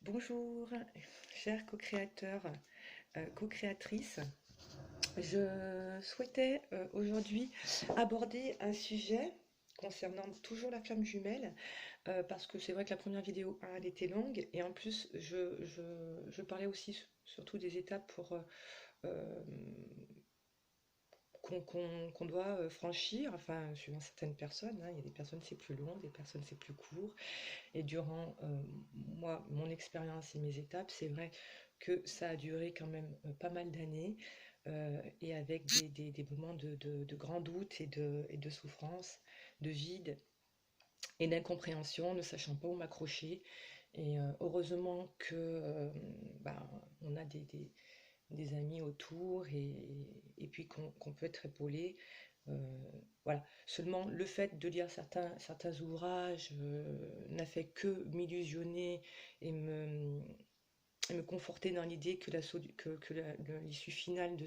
Bonjour, chers co-créateurs, co-créatrices. Je souhaitais aujourd'hui aborder un sujet concernant toujours la flamme jumelle, parce que c'est vrai que la première vidéo, elle était longue, et en plus, je parlais aussi surtout des étapes euh, qu'on doit franchir, enfin, suivant certaines personnes, hein. Il y a des personnes c'est plus long, des personnes c'est plus court. Et durant moi, mon expérience et mes étapes, c'est vrai que ça a duré quand même pas mal d'années, et avec des moments de grand doute et de souffrance, de vide et d'incompréhension, ne sachant pas où m'accrocher. Et heureusement que ben, on a des amis autour et puis qu'on peut être épaulé. Euh, voilà. Seulement, le fait de lire certains ouvrages n'a fait que m'illusionner et me conforter dans l'idée que l'issue finale de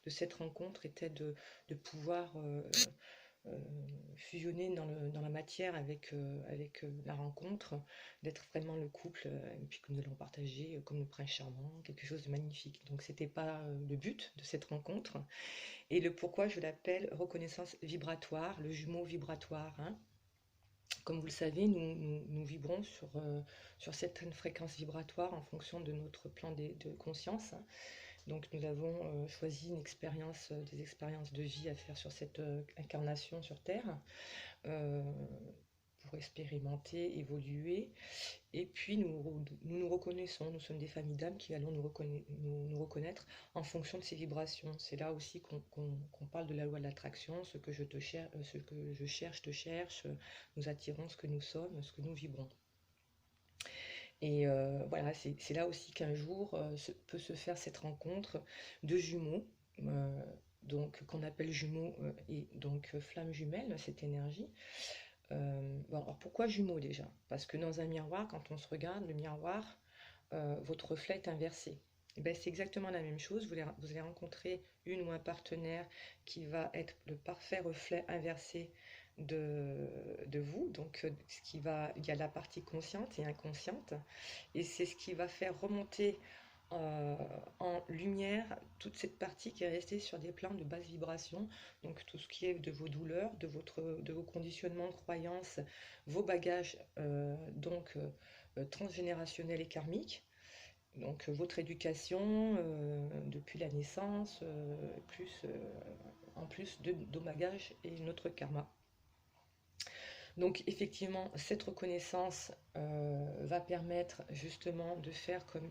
cette rencontre était de pouvoir euh, fusionner dans la matière avec la rencontre, d'être vraiment le couple, et puis que nous allons partager comme le prince charmant, quelque chose de magnifique. Donc c'était pas le but de cette rencontre. Et le pourquoi je l'appelle reconnaissance vibratoire, le jumeau vibratoire, hein. Comme vous le savez, nous vibrons sur certaines fréquences vibratoires en fonction de notre plan de conscience, hein. Donc nous avons choisi des expériences de vie à faire sur cette incarnation sur Terre, euh, pour expérimenter, évoluer. Et puis nous reconnaissons, nous sommes des familles d'âmes qui allons nous reconnaître en fonction de ces vibrations. C'est là aussi qu'on parle de la loi de l'attraction, ce que je cherche te cherche, nous attirons ce que nous sommes, ce que nous vibrons. Et voilà, c'est là aussi qu'un jour peut se faire cette rencontre de jumeaux, euh, donc qu'on appelle jumeaux, et donc flamme jumelle, cette énergie. Bon, alors pourquoi jumeaux déjà? Parce que dans un miroir, quand on se regarde, le miroir, votre reflet est inversé. Et ben, c'est exactement la même chose. Vous allez rencontrer une ou un partenaire qui va être le parfait reflet inversé de vous. Donc, il y a la partie consciente et inconsciente. Et c'est ce qui va faire remonter euh, en lumière toute cette partie qui est restée sur des plans de basse vibration, donc tout ce qui est de vos douleurs, de vos conditionnements de croyances, vos bagages transgénérationnels et karmiques, donc votre éducation depuis la naissance, en plus de bagages et notre karma. Donc effectivement, cette reconnaissance va permettre justement de faire comme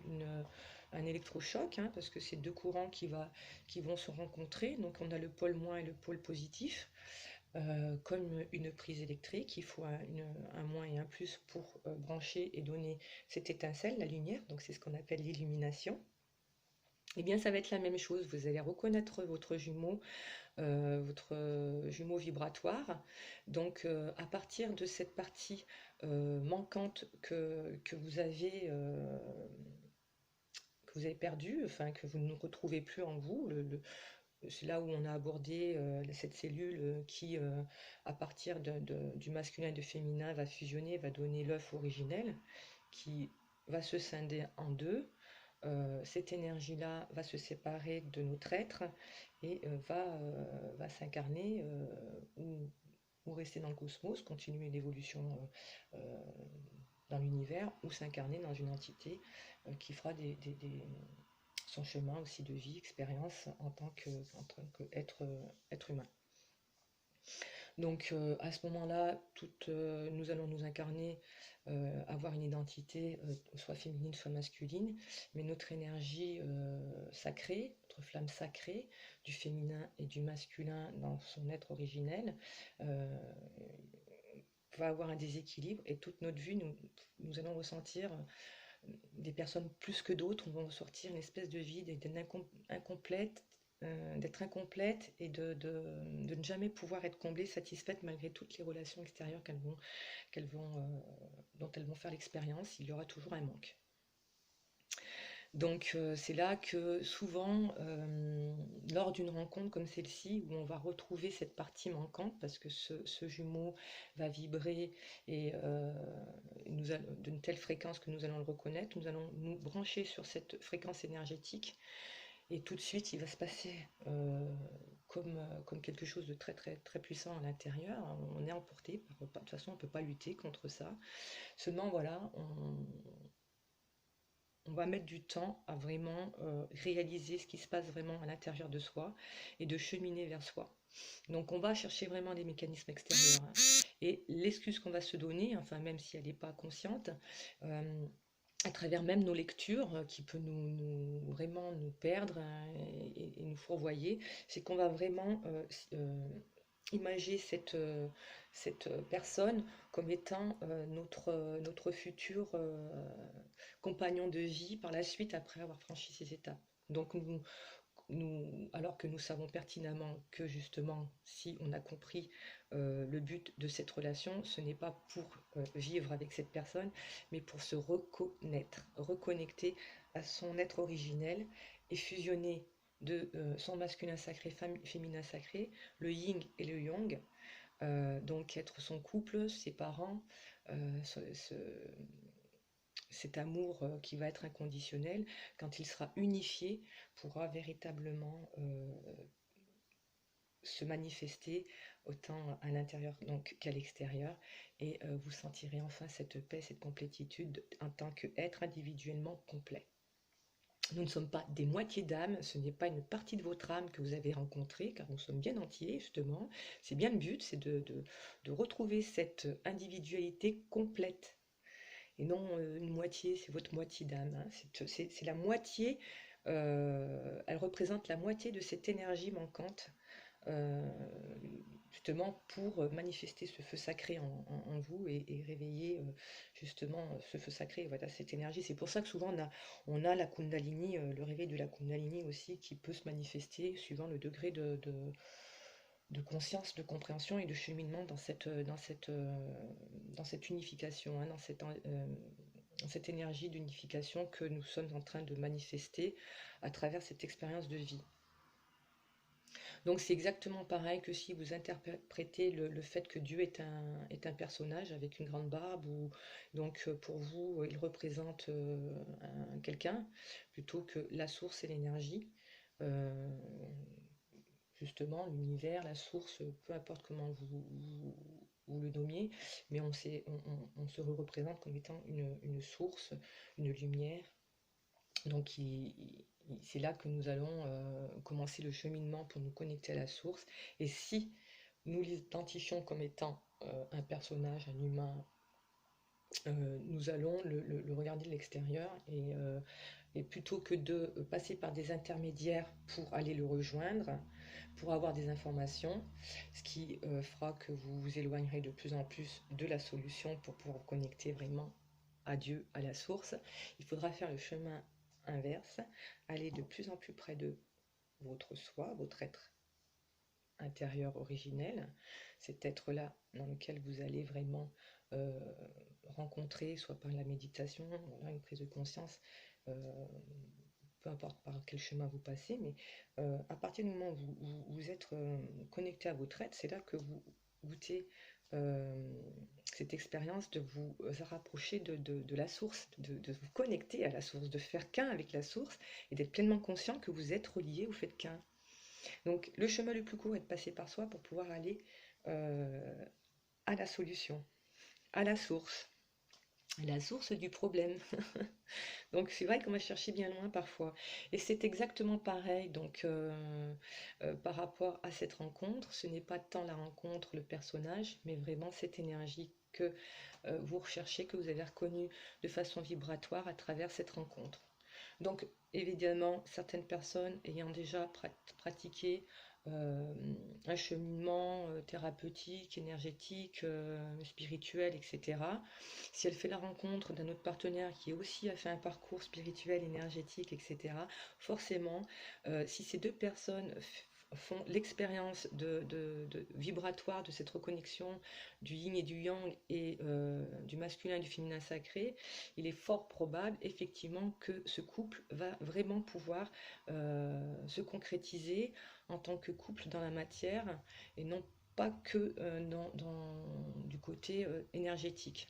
un électrochoc, hein, parce que c'est deux courants qui vont se rencontrer. Donc on a le pôle moins et le pôle positif, comme une prise électrique. Il faut un moins et un plus pour brancher et donner cette étincelle, la lumière. Donc c'est ce qu'on appelle l'illumination. Eh bien, ça va être la même chose. Vous allez reconnaître votre jumeau vibratoire. Donc, à partir de cette partie manquante que vous avez perdue, enfin que vous ne retrouvez plus en vous, c'est là où on a abordé cette cellule qui, à partir du masculin et du féminin, va fusionner, va donner l'œuf originel, qui va se scinder en deux. Cette énergie-là va se séparer de notre être et va s'incarner ou rester dans le cosmos, continuer l'évolution dans l'univers, ou s'incarner dans une entité qui fera son chemin aussi de vie, expérience en tant qu'être être humain. Donc à ce moment-là, nous allons nous incarner, avoir une identité soit féminine, soit masculine, mais notre énergie sacrée, notre flamme sacrée du féminin et du masculin dans son être originel, euh, va avoir un déséquilibre et toute notre vie, nous allons ressentir des personnes plus que d'autres, on va ressortir une espèce de vide et d'être incomplète et de ne jamais pouvoir être comblée, satisfaite malgré toutes les relations extérieures dont elles vont faire l'expérience. Il y aura toujours un manque. Donc c'est là que souvent, lors d'une rencontre comme celle-ci, où on va retrouver cette partie manquante, parce que ce jumeau va vibrer et d'une telle fréquence que nous allons le reconnaître, nous allons nous brancher sur cette fréquence énergétique, et tout de suite il va se passer comme quelque chose de très très très puissant à l'intérieur. On est emporté, de toute façon on ne peut pas lutter contre ça. Seulement voilà, on va mettre du temps à vraiment réaliser ce qui se passe vraiment à l'intérieur de soi et de cheminer vers soi. Donc on va chercher vraiment des mécanismes extérieurs, hein. Et l'excuse qu'on va se donner, enfin même si elle n'est pas consciente, euh, à travers même nos lectures, qui peut vraiment nous perdre, hein, et nous fourvoyer, c'est qu'on va vraiment imager cette personne comme étant notre futur compagnon de vie par la suite après avoir franchi ces étapes. Donc alors que nous savons pertinemment que justement, si on a compris le but de cette relation, ce n'est pas pour vivre avec cette personne, mais pour se reconnaître, reconnecter à son être originel et fusionner de son masculin sacré, féminin sacré, le yin et le yang, donc être son couple, ses parents, cet amour qui va être inconditionnel, quand il sera unifié, pourra véritablement se manifester autant à l'intérieur donc qu'à l'extérieur, et vous sentirez enfin cette paix, cette complétitude en tant qu'être individuellement complet. Nous ne sommes pas des moitiés d'âme, ce n'est pas une partie de votre âme que vous avez rencontrée, car nous sommes bien entiers, justement. C'est bien le but, c'est de retrouver cette individualité complète. Et non une moitié, c'est votre moitié d'âme, hein. C'est la moitié, elle représente la moitié de cette énergie manquante, euh, justement pour manifester ce feu sacré en vous, et réveiller justement ce feu sacré, voilà, cette énergie. C'est pour ça que souvent on a la Kundalini, le réveil de la Kundalini aussi, qui peut se manifester suivant le degré de conscience, de compréhension et de cheminement dans cette unification, hein, dans cette énergie d'unification que nous sommes en train de manifester à travers cette expérience de vie. Donc c'est exactement pareil que si vous interprétez le fait que Dieu est un personnage avec une grande barbe, ou donc pour vous il représente quelqu'un, plutôt que la source et l'énergie. Euh, Justement, l'univers, la source, peu importe comment vous le nommiez, mais on se représente comme étant une source, une lumière. Donc c'est là que nous allons commencer le cheminement pour nous connecter à la source. Et si nous l'identifions comme étant un personnage, un humain, nous allons le regarder de l'extérieur, et plutôt que de passer par des intermédiaires pour aller le rejoindre, pour avoir des informations, ce qui fera que vous vous éloignerez de plus en plus de la solution pour pouvoir vous connecter vraiment à Dieu, à la source. Il faudra faire le chemin inverse, aller de plus en plus près de votre soi, votre être intérieur originel, cet être-là dans lequel vous allez vraiment euh, rencontrer, soit par la méditation, voilà, une prise de conscience, peu importe par quel chemin vous passez, mais à partir du moment où vous êtes connecté à votre être, c'est là que vous goûtez cette expérience de vous rapprocher de la source, de vous connecter à la source, de faire qu'un avec la source, et d'être pleinement conscient que vous êtes relié, vous faites qu'un. Donc le chemin le plus court est de passer par soi pour pouvoir aller euh, à la solution, à la source du problème. Donc c'est vrai qu'on va chercher bien loin parfois. Et c'est exactement pareil. Donc par rapport à cette rencontre, ce n'est pas tant la rencontre, le personnage, mais vraiment cette énergie que vous recherchez, que vous avez reconnue de façon vibratoire à travers cette rencontre. Donc évidemment, certaines personnes ayant déjà pratiqué euh, un cheminement thérapeutique, énergétique, spirituel, etc., si elle fait la rencontre d'un autre partenaire qui aussi a fait un parcours spirituel, énergétique, etc., forcément, si ces deux personnes font l'expérience vibratoire de cette reconnexion du yin et du yang et du masculin et du féminin sacré, il est fort probable effectivement que ce couple va vraiment pouvoir se concrétiser en tant que couple dans la matière et non pas que du côté énergétique.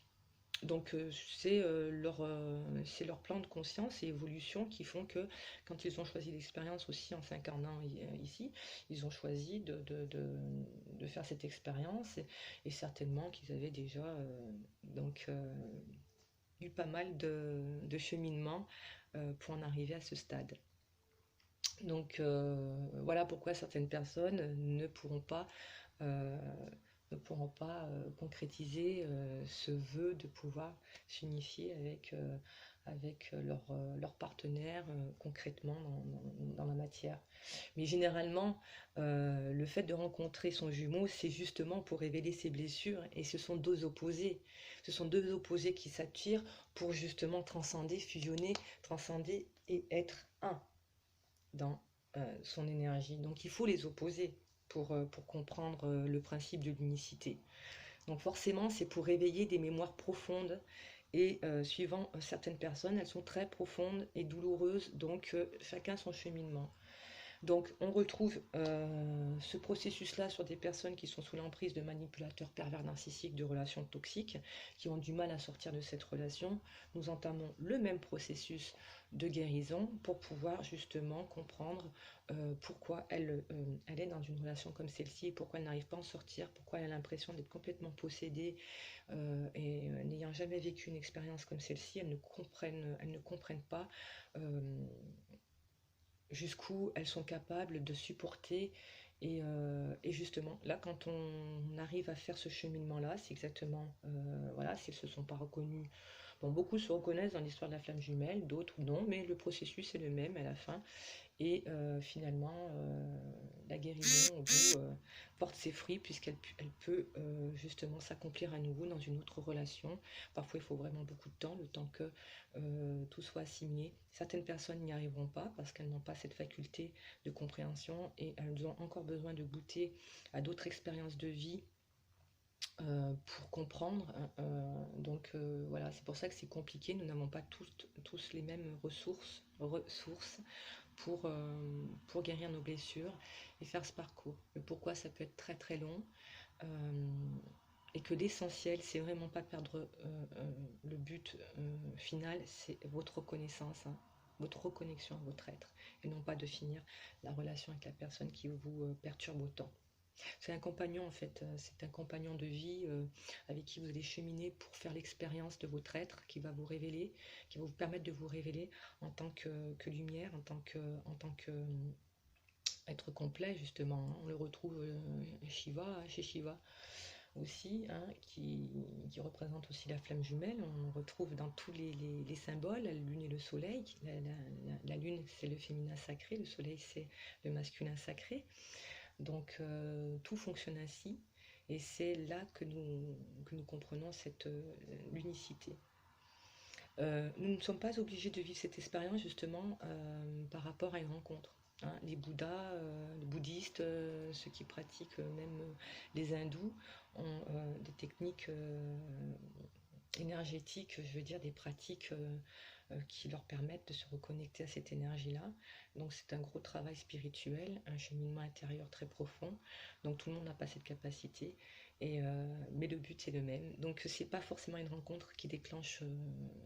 Donc c'est leur plan de conscience et évolution qui font que quand ils ont choisi l'expérience aussi en s'incarnant ici, ils ont choisi de faire cette expérience et certainement qu'ils avaient déjà eu pas mal de cheminement pour en arriver à ce stade. Donc voilà pourquoi certaines personnes euh, ne pourront pas concrétiser ce vœu de pouvoir s'unifier avec leur partenaire concrètement dans la matière. Mais généralement, le fait de rencontrer son jumeau, c'est justement pour révéler ses blessures et ce sont deux opposés. Ce sont deux opposés qui s'attirent pour justement transcender, fusionner, transcender et être un dans son énergie. Donc il faut les opposer pour comprendre le principe de l'unicité. Donc forcément, c'est pour réveiller des mémoires profondes et suivant certaines personnes, elles sont très profondes et douloureuses, donc chacun son cheminement. Donc on retrouve ce processus-là sur des personnes qui sont sous l'emprise de manipulateurs pervers narcissiques, de relations toxiques, qui ont du mal à sortir de cette relation. Nous entamons le même processus de guérison pour pouvoir justement comprendre pourquoi elle est dans une relation comme celle-ci et pourquoi elle n'arrive pas à en sortir, pourquoi elle a l'impression d'être complètement possédée et n'ayant jamais vécu une expérience comme celle-ci, elles ne comprennent pas jusqu'où elles sont capables de supporter. Et justement, là, quand on arrive à faire ce cheminement-là, c'est exactement, voilà, s'ils ne se sont pas reconnus. Bon, beaucoup se reconnaissent dans l'histoire de la flamme jumelle, d'autres non, mais le processus est le même à la fin. Et finalement, la guérison, au bout, porte ses fruits puisqu'elle peut justement s'accomplir à nouveau dans une autre relation. Parfois, il faut vraiment beaucoup de temps, le temps que tout soit assimilé. Certaines personnes n'y arriveront pas parce qu'elles n'ont pas cette faculté de compréhension et elles ont encore besoin de goûter à d'autres expériences de vie pour comprendre. Voilà, c'est pour ça que c'est compliqué. Nous n'avons pas tous les mêmes ressources pour guérir nos blessures et faire ce parcours. Le pourquoi ça peut être très très long et que l'essentiel, c'est vraiment pas perdre le but final, c'est votre reconnaissance, hein, votre reconnexion à votre être et non pas de finir la relation avec la personne qui vous perturbe autant. C'est un compagnon en fait, c'est un compagnon de vie avec qui vous allez cheminer pour faire l'expérience de votre être qui va vous révéler, qui va vous permettre de vous révéler en tant que lumière, en tant que être complet justement. On le retrouve chez Shiva aussi, hein, qui représente aussi la flamme jumelle. On le retrouve dans tous les symboles, la lune et le soleil. La lune c'est le féminin sacré, le soleil c'est le masculin sacré. Donc tout fonctionne ainsi et c'est là que nous comprenons l'unicité. Nous ne sommes pas obligés de vivre cette expérience justement par rapport à une rencontre. Hein. Les Bouddhas, les bouddhistes, ceux qui pratiquent même les hindous ont des techniques énergétiques, je veux dire des pratiques qui leur permettent de se reconnecter à cette énergie-là. Donc c'est un gros travail spirituel, un cheminement intérieur très profond. Donc tout le monde n'a pas cette capacité, mais le but c'est le même. Donc c'est pas forcément une rencontre qui déclenche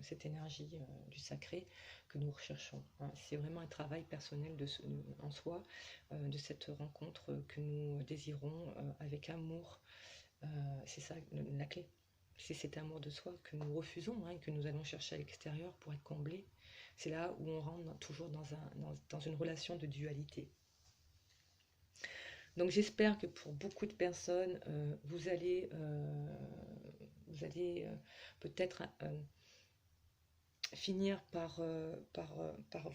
cette énergie du sacré que nous recherchons. Hein. C'est vraiment un travail personnel en soi de cette rencontre que nous désirons avec amour. C'est ça la clé. C'est cet amour de soi que nous refusons, hein, que nous allons chercher à l'extérieur pour être comblés. C'est là où on rentre toujours dans une relation de dualité. Donc j'espère que pour beaucoup de personnes, vous allez peut-être finir par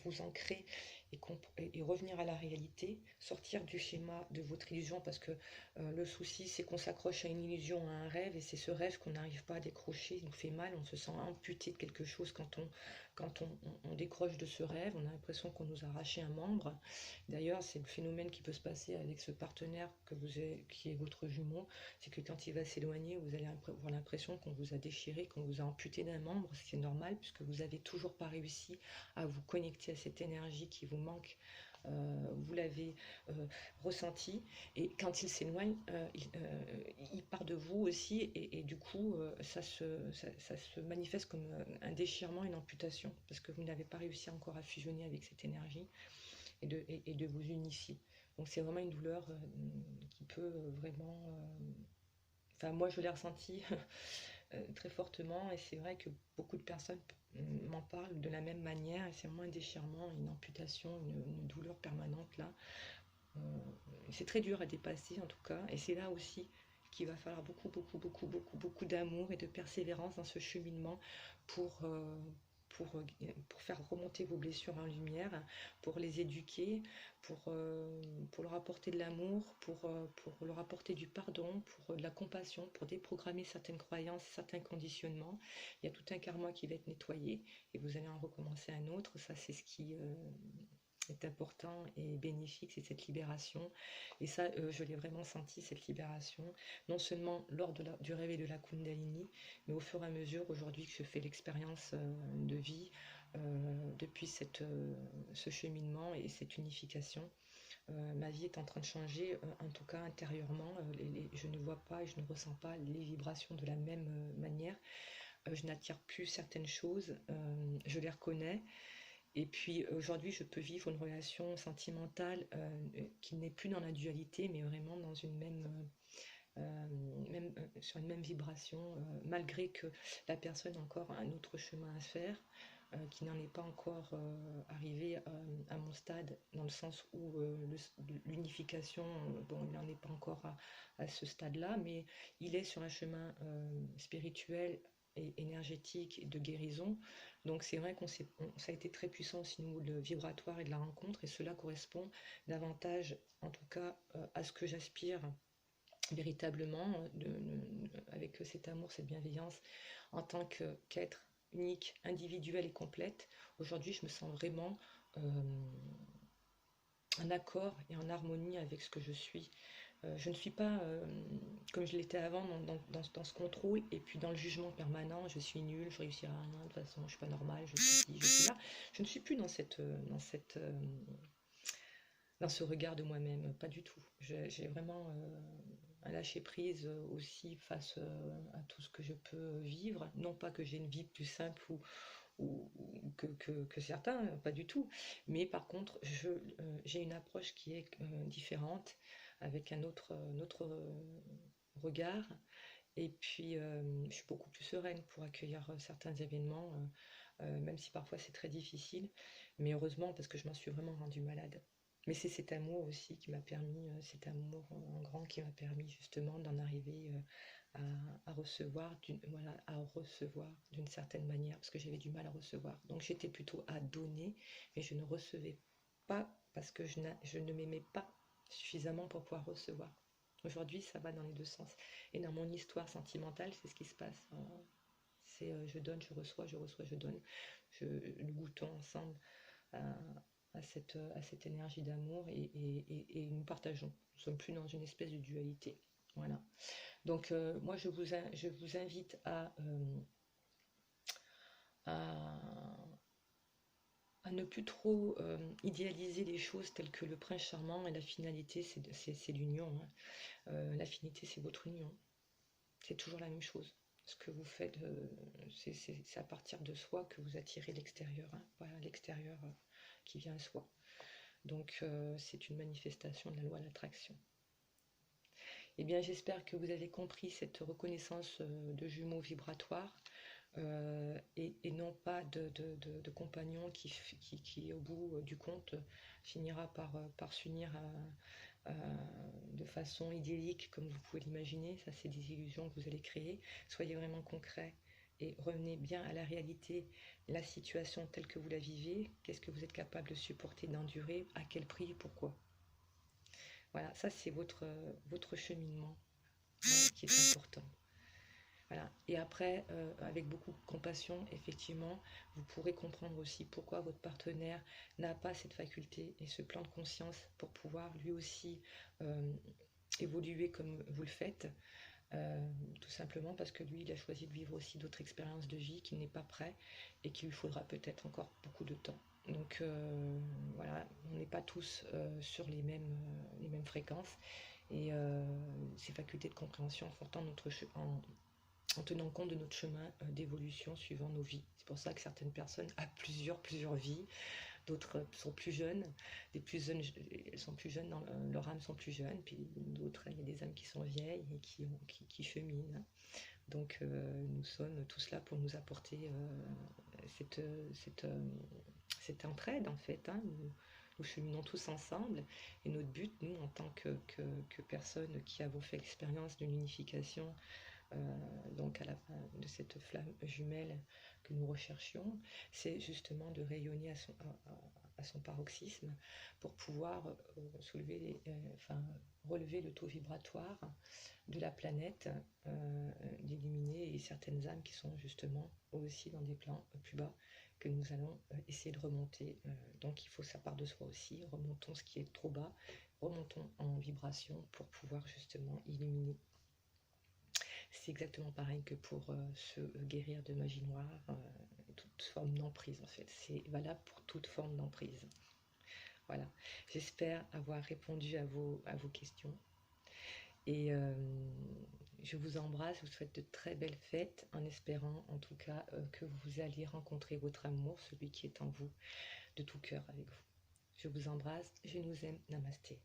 vous ancrer et revenir à la réalité, sortir du schéma de votre illusion, parce que le souci, c'est qu'on s'accroche à une illusion, à un rêve, et c'est ce rêve qu'on n'arrive pas à décrocher, il nous fait mal, on se sent amputé de quelque chose quand on décroche de ce rêve, on a l'impression qu'on nous a arraché un membre. D'ailleurs, c'est le phénomène qui peut se passer avec ce partenaire qui est votre jumeau, c'est que quand il va s'éloigner, vous allez avoir l'impression qu'on vous a déchiré, qu'on vous a amputé d'un membre, ce qui est normal, puisque vous n'avez toujours pas réussi à vous connecter à cette énergie qui vous manque. Vous l'avez ressenti, et quand il s'éloigne, il part de vous aussi, et du coup, ça se manifeste comme un déchirement, une amputation, parce que vous n'avez pas réussi encore à fusionner avec cette énergie et de vous unifier. Donc c'est vraiment une douleur qui peut vraiment... Enfin, moi, je l'ai ressenti très fortement, et c'est vrai que beaucoup de personnes m'en parlent de la même manière, et c'est vraiment un déchirement, une amputation, une douleur permanente là. Euh, c'est très dur à dépasser en tout cas, et c'est là aussi qu'il va falloir beaucoup, beaucoup, beaucoup, beaucoup, beaucoup d'amour et de persévérance dans ce cheminement pour, pour faire remonter vos blessures en lumière, pour les éduquer, pour leur apporter de l'amour, pour leur apporter du pardon, pour de la compassion, pour déprogrammer certaines croyances, certains conditionnements. Il y a tout un karma qui va être nettoyé, et vous allez en recommencer un autre. Ça, c'est ce qui est important et bénéfique, c'est cette libération. Et ça, je l'ai vraiment senti, cette libération, non seulement lors du réveil de la Kundalini, mais au fur et à mesure, aujourd'hui, que je fais l'expérience de vie, depuis ce cheminement et cette unification. Ma vie est en train de changer, en tout cas intérieurement. Je ne vois pas et je ne ressens pas les vibrations de la même manière. Je n'attire plus certaines choses, je les reconnais. Et puis aujourd'hui, je peux vivre une relation sentimentale qui n'est plus dans la dualité, mais vraiment dans une sur une même vibration, malgré que la personne a encore un autre chemin à faire, qui n'en est pas encore arrivé à mon stade, dans le sens où l'unification, bon, il n'en est pas encore à ce stade-là, mais il est sur un chemin spirituel et énergétique et de guérison. Donc c'est vrai ça a été très puissant aussi, nous, le vibratoire et de la rencontre, et cela correspond davantage, en tout cas, à ce que j'aspire véritablement, avec cet amour, cette bienveillance, en tant qu'être unique, individuel et complète. Aujourd'hui, je me sens vraiment en accord et en harmonie avec ce que je suis. Je ne suis pas comme je l'étais avant dans ce contrôle et puis dans le jugement permanent. Je suis nulle, je réussirai à rien, de toute façon je suis pas normale, je suis ci, je suis là. Je ne suis plus dans ce regard de moi-même, pas du tout. J'ai vraiment un lâcher prise aussi face à tout ce que je peux vivre. Non pas que j'ai une vie plus simple ou que certains, pas du tout. Mais par contre, j'ai une approche qui est différente, avec un autre regard. Et puis, je suis beaucoup plus sereine pour accueillir certains événements, même si parfois c'est très difficile. Mais heureusement, parce que je m'en suis vraiment rendue malade. Mais c'est cet amour aussi qui m'a permis, cet amour en grand qui m'a permis justement d'en arriver à recevoir, voilà, à recevoir d'une certaine manière, parce que j'avais du mal à recevoir. Donc j'étais plutôt à donner, mais je ne recevais pas parce que je ne m'aimais pas suffisamment pour pouvoir recevoir. Aujourd'hui, ça va dans les deux sens. Et dans mon histoire sentimentale, c'est ce qui se passe. C'est je donne, je reçois, je reçois, je donne. Nous goûtons ensemble à cette énergie d'amour, et nous partageons. Nous ne sommes plus dans une espèce de dualité. Voilà. Donc moi, je vous invite à ne plus trop idéaliser les choses telles que le prince charmant, et la finalité, c'est l'union. Hein. L'affinité, c'est votre union. C'est toujours la même chose. Ce que vous faites, c'est à partir de soi que vous attirez l'extérieur. Hein. Voilà, l'extérieur qui vient à soi. Donc, c'est une manifestation de la loi d'attraction. Eh bien, j'espère que vous avez compris cette reconnaissance de jumeaux vibratoires, et non pas de compagnon qui, au bout du compte, finira par s'unir de façon idyllique, comme vous pouvez l'imaginer. Ça, c'est des illusions que vous allez créer. Soyez vraiment concret et revenez bien à la réalité, la situation telle que vous la vivez, qu'est-ce que vous êtes capable de supporter, d'endurer, à quel prix et pourquoi. Voilà, ça c'est votre cheminement qui est important. Voilà. Et après, avec beaucoup de compassion, effectivement, vous pourrez comprendre aussi pourquoi votre partenaire n'a pas cette faculté et ce plan de conscience pour pouvoir lui aussi euh, évoluer comme vous le faites. Tout simplement parce que lui, il a choisi de vivre aussi d'autres expériences de vie qu'il n'est pas prêt et qu'il lui faudra peut-être encore beaucoup de temps. Donc voilà, on n'est pas tous sur les mêmes fréquences et ces facultés de compréhension font en tenant compte de notre chemin d'évolution suivant nos vies. C'est pour ça que certaines personnes ont plusieurs vies, d'autres sont plus jeunes, les plus jeunes, elles sont plus jeunes, leur âme sont plus jeunes, puis d'autres, il y a des âmes qui sont vieilles et qui cheminent. Donc nous sommes tous là pour nous apporter cette, cette, cette entraide en fait. Hein. Nous cheminons tous ensemble et notre but, nous, en tant que personnes qui avons fait l'expérience d'une unification, donc à la fin de cette flamme jumelle que nous recherchions, c'est justement de rayonner à son paroxysme pour pouvoir relever le taux vibratoire de la planète, d'éliminer certaines âmes qui sont justement aussi dans des plans plus bas que nous allons essayer de remonter. Donc il faut ça part de soi aussi, remontons ce qui est trop bas, remontons en vibration pour pouvoir justement illuminer. C'est exactement pareil que pour se guérir de magie noire, toute forme d'emprise en fait. C'est valable pour toute forme d'emprise. Voilà. J'espère avoir répondu à vos questions. Et je vous embrasse, je vous souhaite de très belles fêtes en espérant en tout cas que vous alliez rencontrer votre amour, celui qui est en vous, de tout cœur avec vous. Je vous embrasse, je nous aime, namasté.